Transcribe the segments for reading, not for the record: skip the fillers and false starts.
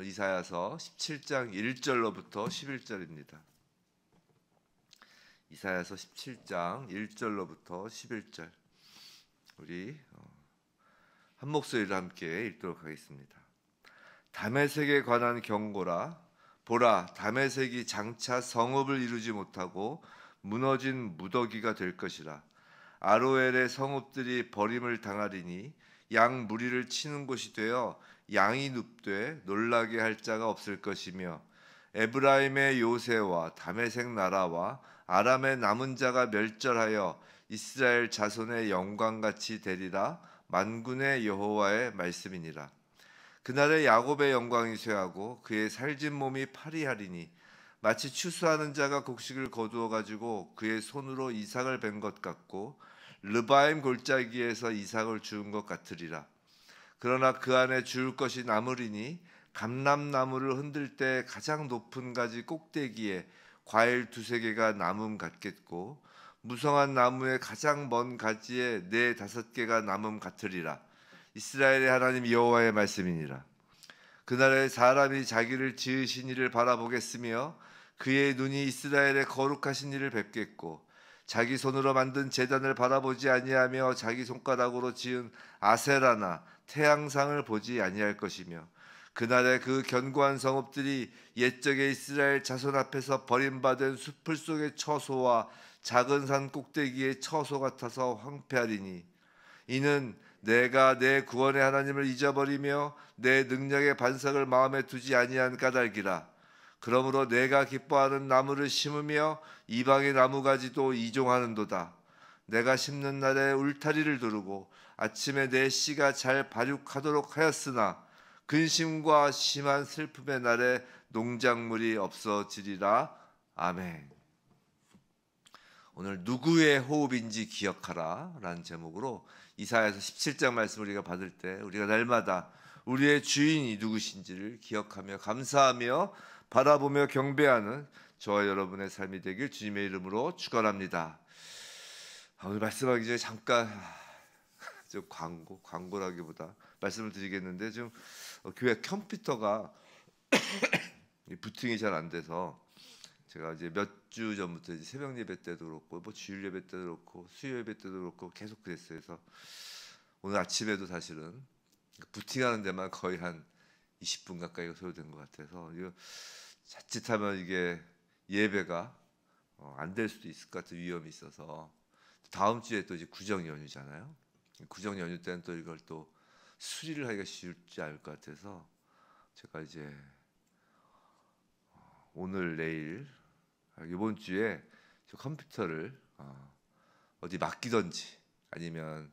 이사야서 17장 1절로부터 11절입니다. 이사야서 17장 1절로부터 11절 우리 한 목소리로 함께 읽도록 하겠습니다. 다메섹에 관한 경고라. 보라, 다메섹이 장차 성읍을 이루지 못하고 무너진 무더기가 될 것이라. 아로엘의 성읍들이 버림을 당하리니 양 무리를 치는 곳이 되어 양이 눕되 놀라게 할 자가 없을 것이며, 에브라임의 요새와 다메섹 나라와 아람의 남은 자가 멸절하여 이스라엘 자손의 영광같이 되리라. 만군의 여호와의 말씀이니라. 그날에 야곱의 영광이 쇠하고 그의 살진 몸이 파리하리니, 마치 추수하는 자가 곡식을 거두어 가지고 그의 손으로 이삭을 벤 것 같고 르바임 골짜기에서 이삭을 주운 것 같으리라. 그러나 그 안에 주울 것이 남으리니, 감람나무를 흔들 때 가장 높은 가지 꼭대기에 과일 2-3개가 남음 같겠고, 무성한 나무의 가장 먼 가지에 4-5개가 남음 같으리라. 이스라엘의 하나님 여호와의 말씀이니라. 그날에 사람이 자기를 지으신 이를 바라보겠으며 그의 눈이 이스라엘의 거룩하신 이를 뵙겠고, 자기 손으로 만든 제단을 바라보지 아니하며 자기 손가락으로 지은 아세라나 태양상을 보지 아니할 것이며, 그날에 그 견고한 성읍들이 옛적의 이스라엘 자손 앞에서 버림받은 숲을 속의 처소와 작은 산 꼭대기의 처소 같아서 황폐하리니, 이는 내가 내 구원의 하나님을 잊어버리며 내 능력의 반석을 마음에 두지 아니한 까닭이라. 그러므로 내가 기뻐하는 나무를 심으며 이방의 나무가지도 이종하는도다. 내가 심는 날에 울타리를 두르고 아침에 내 씨가 잘 발육하도록 하였으나, 근심과 심한 슬픔의 날에 농작물이 없어지리라. 아멘. 오늘 누구의 호흡인지 기억하라 라는 제목으로 이사야서 17장 말씀을 우리가 받을 때 우리가 날마다 우리의 주인이 누구신지를 기억하며 감사하며 바라보며 경배하는 저와 여러분의 삶이 되길 주님의 이름으로 축원합니다. 오늘 말씀하기 전에 잠깐 좀 광고라기보다 말씀을 드리겠는데, 좀 교회 컴퓨터가 부팅이 잘 안 돼서 제가 이제 몇 주 전부터 이제 새벽 예배 때도 그렇고 뭐 주일 예배 때도 그렇고 수요 예배 때도 그렇고 계속 그랬어요. 그래서 오늘 아침에도 사실은 부팅하는 데만 거의 한 20분 가까이가 소요된 것 같아서, 이거 자칫하면 이게 예배가 안 될 수도 있을 것 같은 위험이 있어서, 다음 주에 또 이제 구정 연휴잖아요. 구정 연휴 때는 또 이걸 또 수리를 하기가 쉽지 않을 것 같아서 제가 이제 오늘 내일 이번 주에 저 컴퓨터를 어디 맡기든지 아니면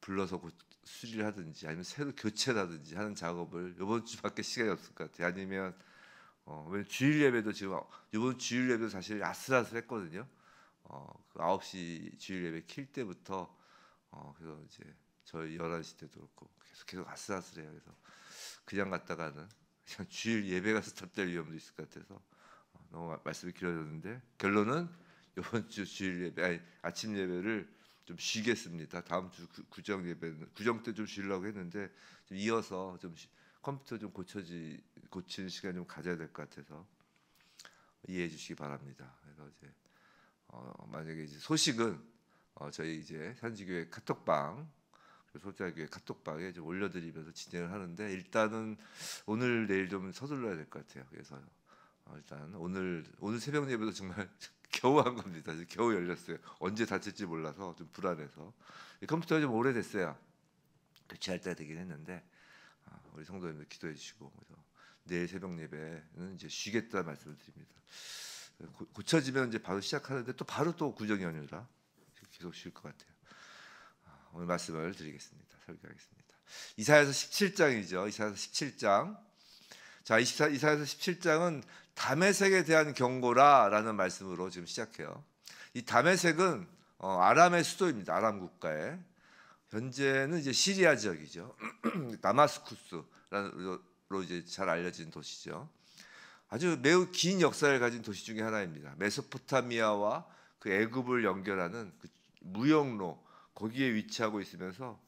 불러서 수리를 하든지 아니면 새로 교체를 하든지 하는 작업을 이번 주밖에 시간이 없을 것 같아요. 아니면 왜냐면 주일 예배도 지금 이번 주일 예배도 사실 아슬아슬했거든요. 그 9시 주일 예배 킬 때부터 그래서 이제 저희 11시 때도 그렇고 계속 아슬아슬해요. 그래서 그냥 갔다가는 그냥 주일 예배가 스탑될 위험도 있을 것 같아서 너무 말씀이 길어졌는데, 결론은 이번 주 주일 예배 아침 예배를 좀 쉬겠습니다. 다음 주 구정 예배는 구정 때 좀 쉬려고 했는데 좀 이어서 좀 컴퓨터 좀 고치는 시간 좀 가져야 될 것 같아서 이해해 주시기 바랍니다. 그래서 이제 만약에 이제 소식은 저희 이제 현지교회 카톡방, 소자교회 카톡방에 좀 올려드리면서 진행을 하는데, 일단은 오늘 내일 좀 서둘러야 될 것 같아요. 그래서 일단 오늘 새벽 예배도 정말 겨우 한 겁니다. 겨우 열렸어요. 언제 닫힐지 몰라서 좀 불안해서. 컴퓨터가 좀 오래됐어요. 교체할 때가 되긴 했는데 우리 성도님들 기도해 주시고, 그래서 내일 새벽 예배는 이제 쉬겠다 말씀을 드립니다. 고쳐지면 이제 바로 시작하는데 또 바로 또 구정 연휴라 계속 쉴 것 같아요. 오늘 말씀을 드리겠습니다. 설교하겠습니다. 이사야서 17장이죠. 이사야서 17장. 자, 이사야서 17장은 다메섹에 대한 경고라라는 말씀으로 지금 시작해요. 이 다메섹은 아람의 수도입니다. 아람 국가에. 현재는 이제 시리아 지역이죠. 다마스쿠스로 이제 잘 알려진 도시죠. 아주 매우 긴 역사를 가진 도시 중에 하나입니다. 메소포타미아와 그 애굽을 연결하는 그 무역로, 거기에 위치하고 있으면서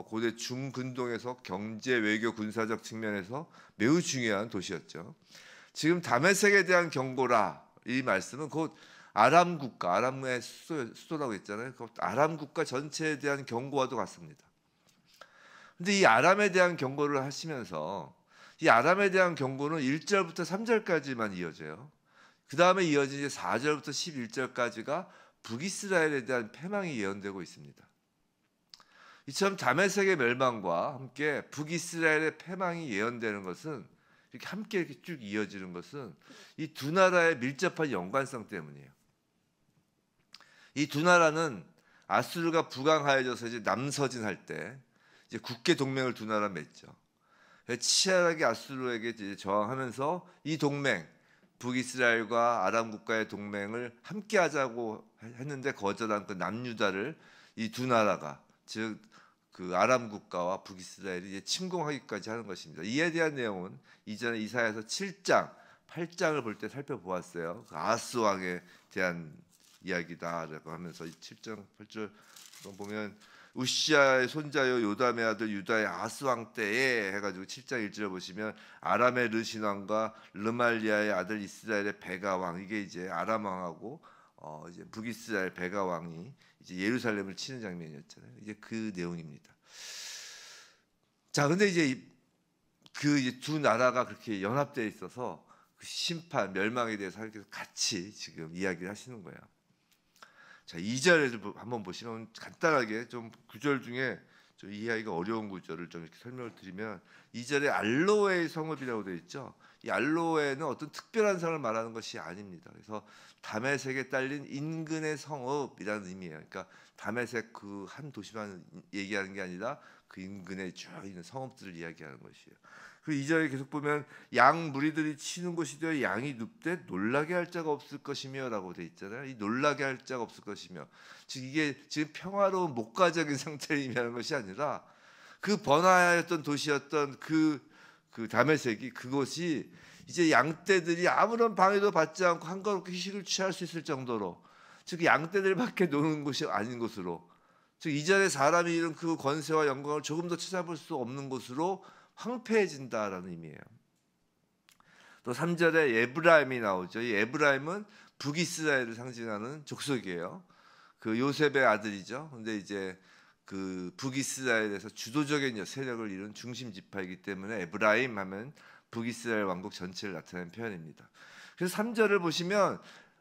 고대 중근동에서 경제, 외교, 군사적 측면에서 매우 중요한 도시였죠. 지금 다메섹에 대한 경고라 이 말씀은 곧 아람 국가, 아람의 수도라고 했잖아요. 그 아람 국가 전체에 대한 경고와도 같습니다. 근데 이 아람에 대한 경고를 하시면서 이 아람에 대한 경고는 1절부터 3절까지만 이어져요. 그 다음에 이어진 이제 4절부터 11절까지가 북이스라엘에 대한 패망이 예언되고 있습니다. 이처럼 다메섹의 멸망과 함께 북이스라엘의 패망이 예언되는 것은 이렇게 함께 이렇게 쭉 이어지는 것은 이 두 나라의 밀접한 연관성 때문이에요. 이 두 나라는 아수르가 부강하여져서 이제 남서진할 때 이제 국계 동맹을 두 나라 맺죠. 치열하게 아수르에게 이제 저항하면서 이 동맹 북이스라엘과 아람 국가의 동맹을 함께 하자고 했는데 거절한 그 남유다를 이 두 나라가 즉 그 아람 국가와 북이스라엘이 이제 침공하기까지 하는 것입니다. 이에 대한 내용은 이전에 이사야서 7장, 8장을 볼 때 살펴보았어요. 그 아하스 왕에 대한 이야기다라고 하면서 이 7장 8절 보면 우시아의 손자요 요담의 아들 유다의 아하스 왕 때에 해가지고 7장 1절을 보시면 아람의 르신 왕과 르말리아의 아들 이스라엘의 베가 왕 이게 이제 아람 왕하고 이제 북이스라엘 베가 왕이 이제 예루살렘을 치는 장면이었잖아요. 이제 그 내용입니다. 자, 근데 이제 이제 두 나라가 그렇게 연합되어 있어서 그 심판 멸망에 대해서 같이 지금 이야기를 하시는 거예요. 자, 2절에서 한번 보시면 간단하게 좀 구절 중에 좀 이해하기가 어려운 구절을 좀 이렇게 설명을 드리면 2절에 알로에의 성읍이라고 되어 있죠. 이 알로에는 어떤 특별한 성을 말하는 것이 아닙니다. 그래서 다메섹에 딸린 인근의 성읍이라는 의미예요. 그러니까 다메섹 그 한 도시만 얘기하는 게 아니라 그 인근에 쭉 있는 성읍들을 이야기하는 것이에요. 그리고 2절에 계속 보면 양 무리들이 치는 곳이 되어 양이 눕되 놀라게 할 자가 없을 것이며라고 돼 있잖아요. 이 놀라게 할 자가 없을 것이며 즉 이게 지금 평화로운 목가적인 상태를 의미하는 것이 아니라 그 번화했던 도시였던 그 다메섹이 그곳이 이제 양떼들이 아무런 방해도 받지 않고 한가롭게 휴식을 취할 수 있을 정도로 즉 양떼들밖에 노는 곳이 아닌 곳으로 즉 이전에 사람이 이룬 그 권세와 영광을 조금 더 찾아볼 수 없는 곳으로 황폐해진다라는 의미예요. 또 3절에 에브라임이 나오죠. 이 에브라임은 북이스라엘을 상징하는 족속이에요. 그 요셉의 아들이죠. 근데 이제 그 북이스라엘에서 주도적인 세력을 이룬 중심 지파이기 때문에 에브라임 하면 북이스라엘 왕국 전체를 나타내는 표현입니다. 그래서 3절을 보시면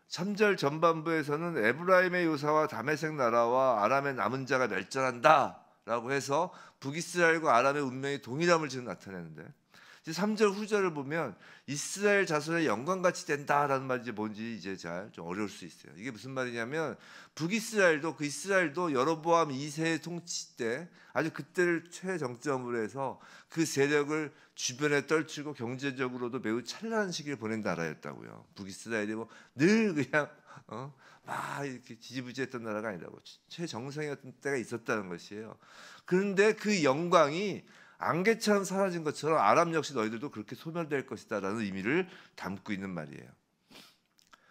3절 전반부에서는 에브라임의 요사와 다메섹 나라와 아람의 남은 자가 멸절한다라고 해서 북이스라엘과 아람의 운명이 동일함을 지금 나타내는데 이제 3절 후절을 보면 이스라엘 자손의 영광같이 된다라는 말이 뭔지 이제 잘 좀 어려울 수 있어요. 이게 무슨 말이냐면 북이스라엘도 그 이스라엘도 여로보암 2세의 통치 때 아주 그때를 최정점으로 해서 그 세력을 주변에 떨치고 경제적으로도 매우 찬란한 시기를 보낸 나라였다고요. 북이스라엘이 뭐 늘 그냥 막 이렇게 지지부지했던 나라가 아니라고 최정상이었던 때가 있었다는 것이에요. 그런데 그 영광이 안개처럼 사라진 것처럼 아람 역시 너희들도 그렇게 소멸될 것이다라는 의미를 담고 있는 말이에요.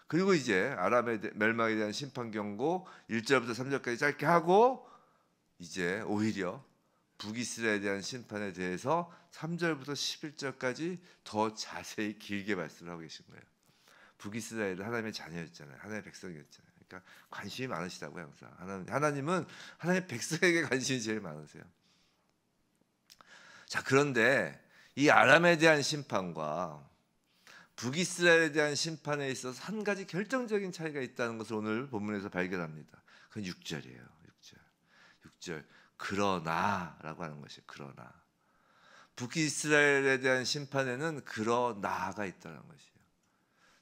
그리고 이제 아람의 멸망에 대한 심판 경고 1절부터 3절까지 짧게 하고 이제 오히려 북이스라엘에 대한 심판에 대해서 3절부터 11절까지 더 자세히 길게 말씀을 하고 계신 거예요. 북이스라엘은 하나님의 자녀였잖아요. 하나님의 백성이었잖아요. 그러니까 관심이 많으시다고요. 항상 하나님은 하나님의 백성에게 관심이 제일 많으세요. 자, 그런데 이 아람에 대한 심판과 북이스라엘에 대한 심판에 있어서 한 가지 결정적인 차이가 있다는 것을 오늘 본문에서 발견합니다. 그건 6절이에요. 6절. 그러나라고 하는 것이에요. 그러나. 북이스라엘에 대한 심판에는 그러나가 있다는 것이에요.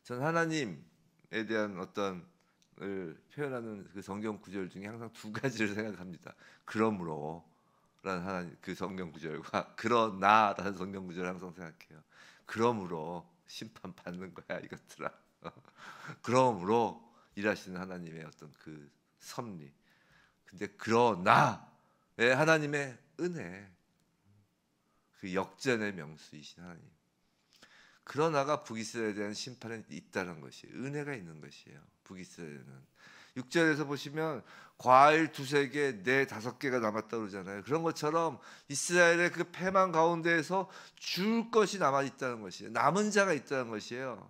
전 하나님에 대한 어떤 표현하는 그 성경 구절 중에 항상 두 가지를 생각합니다. 그러므로 라는 하나님 그 성경 구절과 그러나라는 성경 구절을 항상 생각해요. 그러므로 심판 받는 거야 이것들아. 그러므로 일하시는 하나님의 어떤 그 섭리. 근데 그러나의 하나님의 은혜, 그 역전의 명수이신 하나님. 그러나가 북이스라엘에 대한 심판에 있다는 것이 은혜가 있는 것이에요. 북이스라엘은 6절에서 보시면 과일 2-3개, 4-5개가 남았다 그러잖아요. 그런 것처럼 이스라엘의 그 패망 가운데에서 줄 것이 남아 있다는 것이에요. 남은 자가 있다는 것이에요.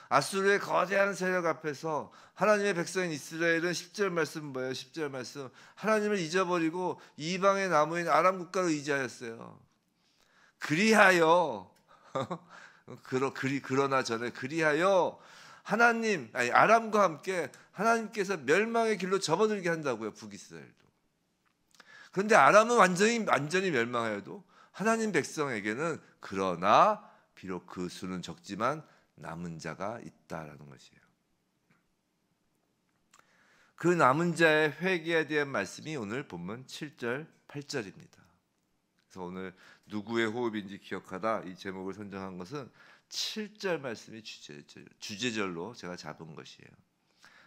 아수르의 거대한 세력 앞에서 하나님의 백성인 이스라엘은 10절 말씀 뭐예요? 10절 말씀, 하나님을 잊어버리고 이방의 나무인 아람 국가로 의지하였어요. 그리하여 그러나 전에 그리하여 하나님, 아니 아람과 함께 하나님께서 멸망의 길로 접어들게 한다고요. 북이스라엘도. 그런데 아람은 완전히 멸망하여도 하나님 백성에게는 그러나 비록 그 수는 적지만 남은 자가 있다라는 것이에요. 그 남은 자의 회개에 대한 말씀이 오늘 본문 7절, 8절입니다. 그래서 오늘 누구의 호흡인지 기억하다 이 제목을 선정한 것은 7절 말씀이 주제절로 제가 잡은 것이에요.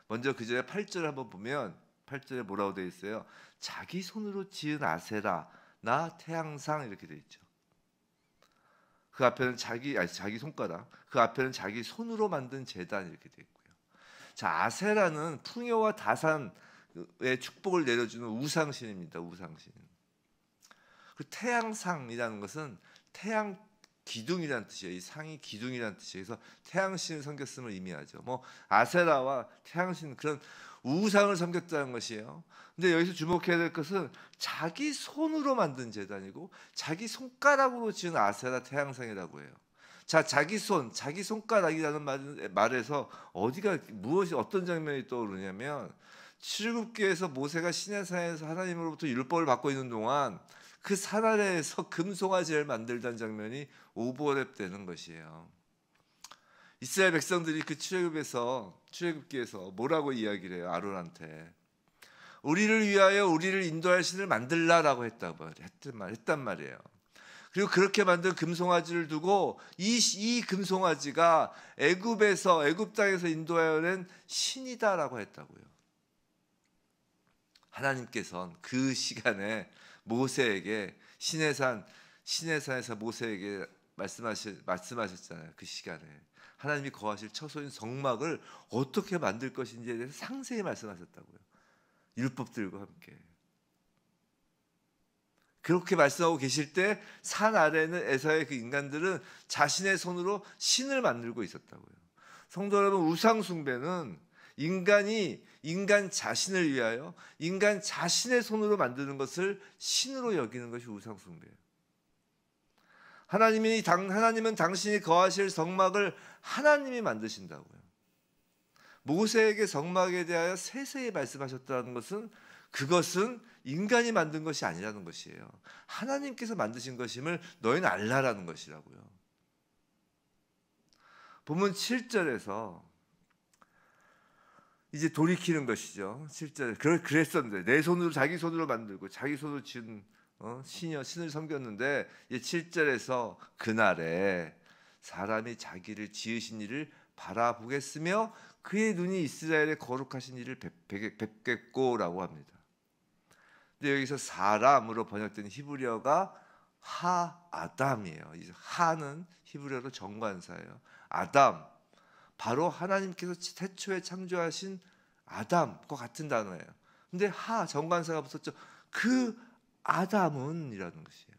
먼저 그 전에 8절 한번 보면 8절에 뭐라고 되어 있어요? 자기 손으로 지은 아세라 나 태양상 이렇게 되어 있죠. 그 앞에는 자기 손가락, 그 앞에는 자기 손으로 만든 제단 이렇게 되어 있고요. 자, 아세라는 풍요와 다산의 축복을 내려주는 우상신입니다. 우상신. 그 태양상이라는 것은 태양 기둥이라는 뜻이에요. 이 상이 기둥이라는 뜻이에요. 그래서 태양신을 섬겼음을 의미하죠. 뭐 아세라와 태양신 그런 우상을 섬겼다는 것이에요. 근데 여기서 주목해야 될 것은 자기 손으로 만든 제단이고 자기 손가락으로 지은 아세라 태양상이라고 해요. 자, 자기 손가락이라는 말에서 무엇이 어떤 장면이 떠오르냐면 출애굽기에서 모세가 시내산에서 하나님으로부터 율법을 받고 있는 동안 그 산 아래에서 금송아지를 만들던 장면이 오버랩되는 것이에요. 이스라엘 백성들이 그 출애굽기에서 뭐라고 이야기를 해요? 아론한테 우리를 위하여 우리를 인도할 신을 만들라라고 했단 말이에요. 그리고 그렇게 만든 금송아지를 두고 이 금송아지가 애굽 땅에서 인도하여 낸 신이다라고 했다고요. 하나님께서는 그 시간에 모세에게 시내산에서 모세에게 말씀하셨잖아요. 그 시간에 하나님이 거하실 처소인 성막을 어떻게 만들 것인지에 대해서 상세히 말씀하셨다고요. 율법들과 함께. 그렇게 말씀하고 계실 때 산 아래에서의 그 인간들은 자신의 손으로 신을 만들고 있었다고요. 성도 여러분, 우상 숭배는 인간 자신을 위하여 인간 자신의 손으로 만드는 것을 신으로 여기는 것이 우상 숭배예요. 하나님은 당신이 거하실 성막을 하나님이 만드신다고요. 모세에게 성막에 대하여 세세히 말씀하셨다는 것은 그것은 인간이 만든 것이 아니라는 것이에요. 하나님께서 만드신 것임을 너희는 알라라는 것이라고요. 본문 7절에서 이제 돌이키는 것이죠. 7절에 그랬었는데 내 손으로 자기 손으로 만들고 자기 손으로 지은 신을 섬겼는데 이제 7절에서 그날에 사람이 자기를 지으신 이를 바라보겠으며 그의 눈이 이스라엘의 거룩하신 이를 뵙겠고라고 합니다. 근데 여기서 사람으로 번역된 히브리어가 하아담이에요. 하는 히브리어로 정관사예요. 아담, 바로 하나님께서 태초에 창조하신 아담과 같은 단어예요. 근데 정관사가 붙었죠. 그 아담은 이라는 것이에요.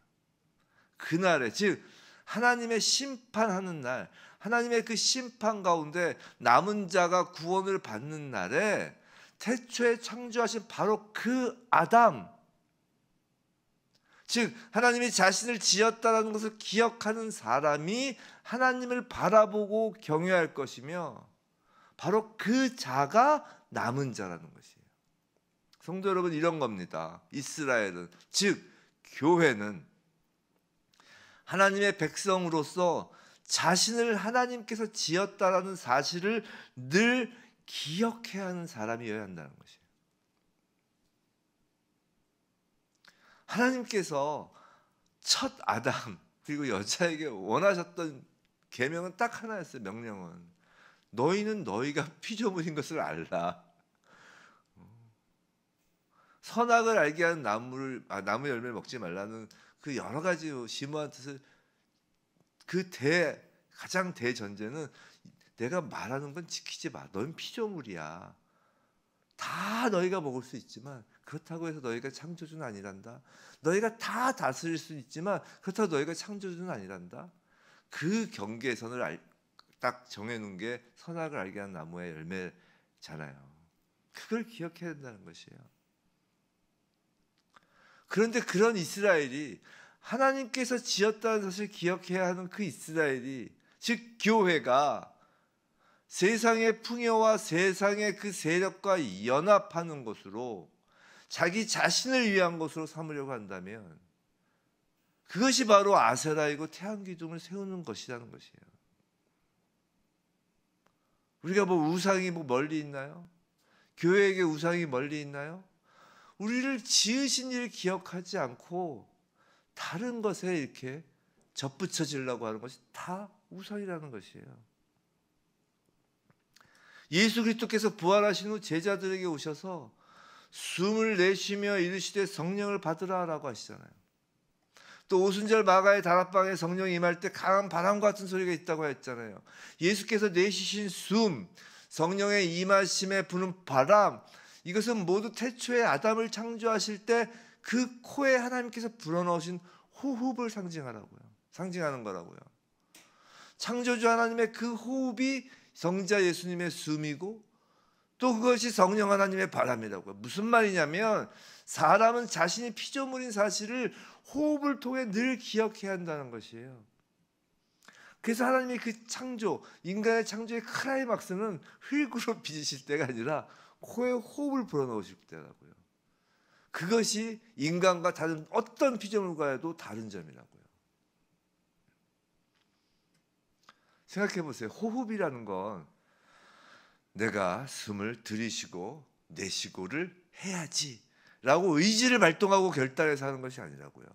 그날에, 즉 하나님의 심판하는 날, 하나님의 그 심판 가운데 남은 자가 구원을 받는 날에 태초에 창조하신 바로 그 아담, 즉 하나님이 자신을 지었다는 것을 기억하는 사람이 하나님을 바라보고 경외할 것이며 바로 그 자가 남은 자라는 것이에요. 성도 여러분, 이런 겁니다. 이스라엘은, 즉 교회는 하나님의 백성으로서 자신을 하나님께서 지었다라는 사실을 늘 기억해야 하는 사람이어야 한다는 것이에요. 하나님께서 첫 아담 그리고 여자에게 원하셨던 계명은 딱 하나였어요. 명령은 너희는 너희가 피조물인 것을 알라. 선악을 알게 하는 나무 열매를 먹지 말라는 그 여러 가지 심오한 뜻을 가장 대전제는 내가 말하는 건 지키지 마. 넌 피조물이야. 다 너희가 먹을 수 있지만 그렇다고 해서 너희가 창조주는 아니란다. 너희가 다 다스릴 수 있지만 그렇다고 너희가 창조주는 아니란다. 그 경계선을 딱 정해놓은 게 선악을 알게 한 나무의 열매잖아요. 그걸 기억해야 된다는 것이에요. 그런데 그런 이스라엘이 하나님께서 지었다는 것을 기억해야 하는 그 이스라엘이, 즉 교회가 세상의 풍요와 세상의 그 세력과 연합하는 것으로 자기 자신을 위한 것으로 삼으려고 한다면 그것이 바로 아세라이고 태양기둥을 세우는 것이라는 것이에요. 우리가 우상이 멀리 있나요? 교회에게 우상이 멀리 있나요? 우리를 지으신 일을 기억하지 않고 다른 것에 이렇게 접붙여지려고 하는 것이 다 우상이라는 것이에요. 예수 그리스도께서 부활하신 후 제자들에게 오셔서 숨을 내쉬며 이르시되 성령을 받으라라고 하시잖아요. 또 오순절 마가의 다락방에 성령이 임할 때 강한 바람 같은 소리가 있다고 했잖아요. 예수께서 내쉬신 숨, 성령의 임하심에 부는 바람, 이것은 모두 태초에 아담을 창조하실 때 그 코에 하나님께서 불어넣으신 호흡을 상징하는 거라고요. 창조주 하나님의 그 호흡이 성자 예수님의 숨이고 또 그것이 성령 하나님의 바람이라고요. 무슨 말이냐면 사람은 자신이 피조물인 사실을 호흡을 통해 늘 기억해야 한다는 것이에요. 그래서 하나님이 그 창조, 인간의 창조의 클라이막스는 흙으로 빚으실 때가 아니라 코에 호흡을 불어넣으실 때라고요. 그것이 인간과 다른 어떤 피조물과도 다른 점이라고요. 생각해 보세요. 호흡이라는 건 내가 숨을 들이쉬고 내쉬고를 해야지 라고 의지를 발동하고 결단해서 하는 것이 아니라고요.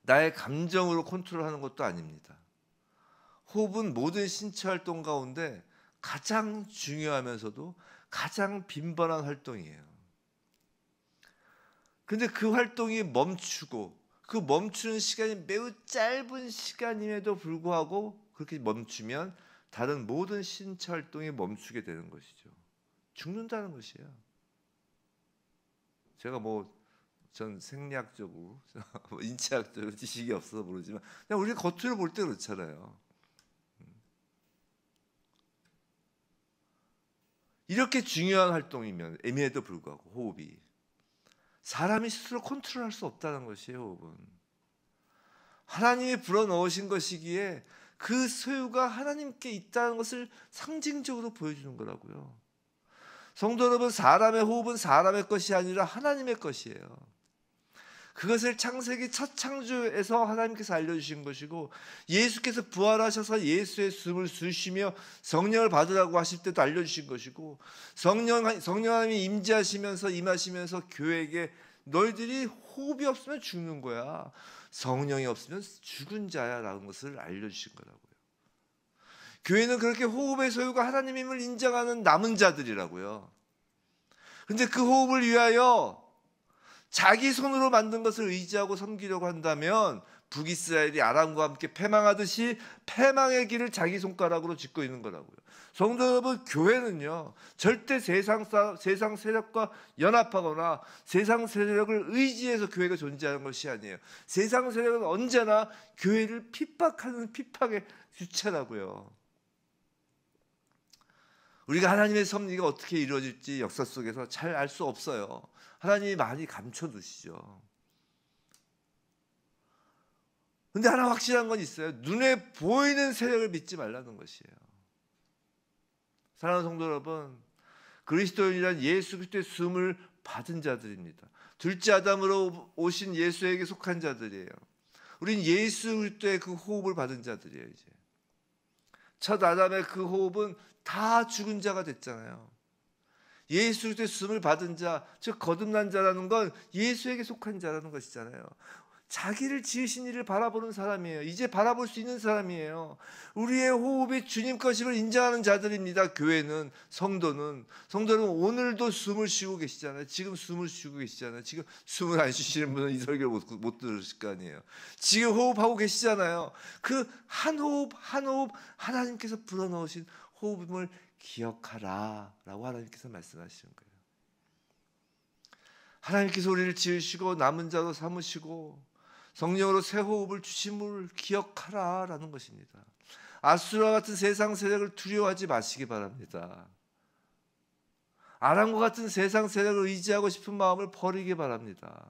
나의 감정으로 컨트롤하는 것도 아닙니다. 호흡은 모든 신체 활동 가운데 가장 중요하면서도 가장 빈번한 활동이에요. 그런데 그 활동이 멈추고 그 멈추는 시간이 매우 짧은 시간임에도 불구하고 그렇게 멈추면 다른 모든 신체 활동이 멈추게 되는 것이죠. 죽는다는 것이에요. 제가 전 생리학적으로 인체학적으로 지식이 없어서 모르지만 그냥 우리가 겉으로 볼 때 그렇잖아요. 이렇게 중요한 활동이면 임에도 불구하고 호흡이 사람이 스스로 컨트롤할 수 없다는 것이에요. 호흡은 하나님이 불어넣으신 것이기에 그 소유가 하나님께 있다는 것을 상징적으로 보여주는 거라고요. 성도 여러분, 사람의 호흡은 사람의 것이 아니라 하나님의 것이에요. 그것을 창세기 첫 창조에서 하나님께서 알려주신 것이고 예수께서 부활하셔서 예수의 숨을 쉬시며 성령을 받으라고 하실 때도 알려주신 것이고 성령 하나님이 임하시면서 교회에게 너희들이 호흡이 없으면 죽는 거야. 성령이 없으면 죽은 자야 라는 것을 알려주신 거라고요. 교회는 그렇게 호흡의 소유가 하나님임을 인정하는 남은 자들이라고요. 그런데 그 호흡을 위하여 자기 손으로 만든 것을 의지하고 섬기려고 한다면 북이스라엘이 아람과 함께 패망하듯이 패망의 길을 자기 손가락으로 짚고 있는 거라고요. 성도 여러분, 교회는요 절대 세상 세력과 연합하거나 세상 세력을 의지해서 교회가 존재하는 것이 아니에요. 세상 세력은 언제나 교회를 핍박하는 핍박의 주체라고요. 우리가 하나님의 섭리가 어떻게 이루어질지 역사 속에서 잘 알 수 없어요. 하나님이 많이 감춰두시죠. 그런데 하나 확실한 건 있어요. 눈에 보이는 세력을 믿지 말라는 것이에요. 사랑하는 성도 여러분, 그리스도인이란 예수 그리스도의 숨을 받은 자들입니다. 둘째 아담으로 오신 예수에게 속한 자들이에요. 우린 예수 그리스도의 그 호흡을 받은 자들이에요. 이제 첫 아담의 그 호흡은 다 죽은 자가 됐잖아요. 예수 그리스도의 숨을 받은 자, 즉 거듭난 자라는 건 예수에게 속한 자라는 것이잖아요. 자기를 지으신 이를 바라보는 사람이에요. 이제 바라볼 수 있는 사람이에요. 우리의 호흡이 주님 것임을 인정하는 자들입니다. 교회는, 성도는 오늘도 숨을 쉬고 계시잖아요. 지금 숨을 쉬고 계시잖아요. 지금 숨을 안 쉬시는 분은 이 설교를 못 들으실 거 아니에요. 지금 호흡하고 계시잖아요. 그 한 호흡 한 호흡 하나님께서 불어넣으신 호흡을 기억하라라고 하나님께서 말씀하시는 거예요. 하나님께서 우리를 지으시고 남은 자로 삼으시고 성령으로 새 호흡을 주심을 기억하라라는 것입니다. 아수르와 같은 세상 세력을 두려워하지 마시기 바랍니다. 아람과 같은 세상 세력을 의지하고 싶은 마음을 버리기 바랍니다.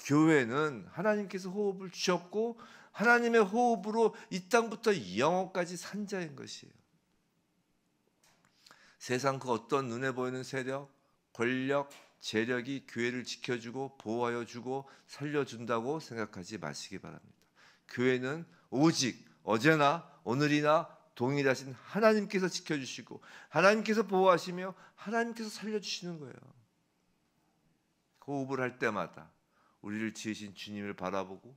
교회는 하나님께서 호흡을 주셨고 하나님의 호흡으로 이 땅부터 영원까지 산 자인 것이에요. 세상 그 어떤 눈에 보이는 세력, 권력, 재력이 교회를 지켜주고 보호하여 주고 살려준다고 생각하지 마시기 바랍니다. 교회는 오직 어제나 오늘이나 동일하신 하나님께서 지켜주시고 하나님께서 보호하시며 하나님께서 살려주시는 거예요. 호흡을 할 때마다 우리를 지으신 주님을 바라보고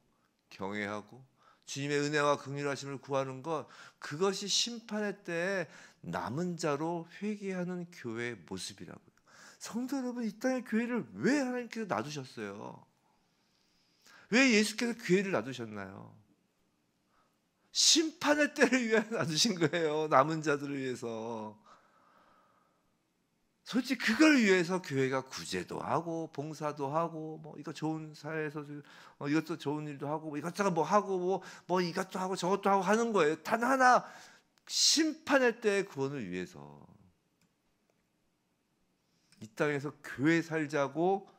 경외하고 주님의 은혜와 긍휼하심을 구하는 것, 그것이 심판의 때에 남은 자로 회개하는 교회의 모습이라고요. 성도 여러분, 이 땅에 교회를 왜 하나님께서 놔두셨어요? 왜 예수께서 교회를 놔두셨나요? 심판의 때를 위해 놔두신 거예요. 남은 자들을 위해서. 솔직히 그걸 위해서 교회가 구제도 하고 봉사도 하고 뭐 이거 좋은 사회에서 이것도 좋은 일도 하고 이것저것 뭐 하고 뭐 이것도 하고 저것도 하고 하는 거예요. 단 하나, 심판의 때의 구원을 위해서. 이 땅에서 교회 살자고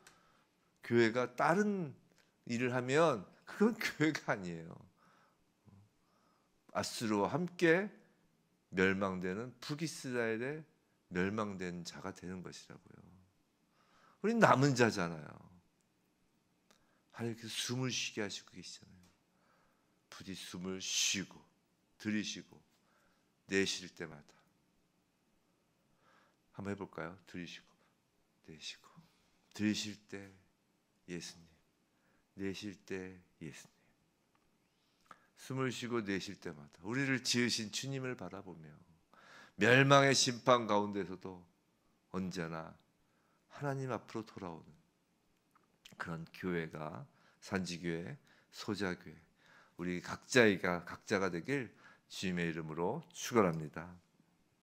교회가 다른 일을 하면 그건 교회가 아니에요. 아수르와 함께 멸망되는 북이스라엘의 멸망된 자가 되는 것이라고요. 우린 남은 자잖아요. 하나님께서 숨을 쉬게 하시고 계시잖아요. 부디 숨을 쉬고 들이쉬고 내쉴 때마다 한번 해볼까요? 들이쉬고 내쉬고, 들이쉴 때 예수님, 내쉴 때 예수님. 숨을 쉬고 내쉴 때마다 우리를 지으신 주님을 바라보며 멸망의 심판 가운데서도 언제나 하나님 앞으로 돌아오는 그런 교회가 산지교회, 소자교회, 우리 각자가 되길 주님의 이름으로 축원합니다.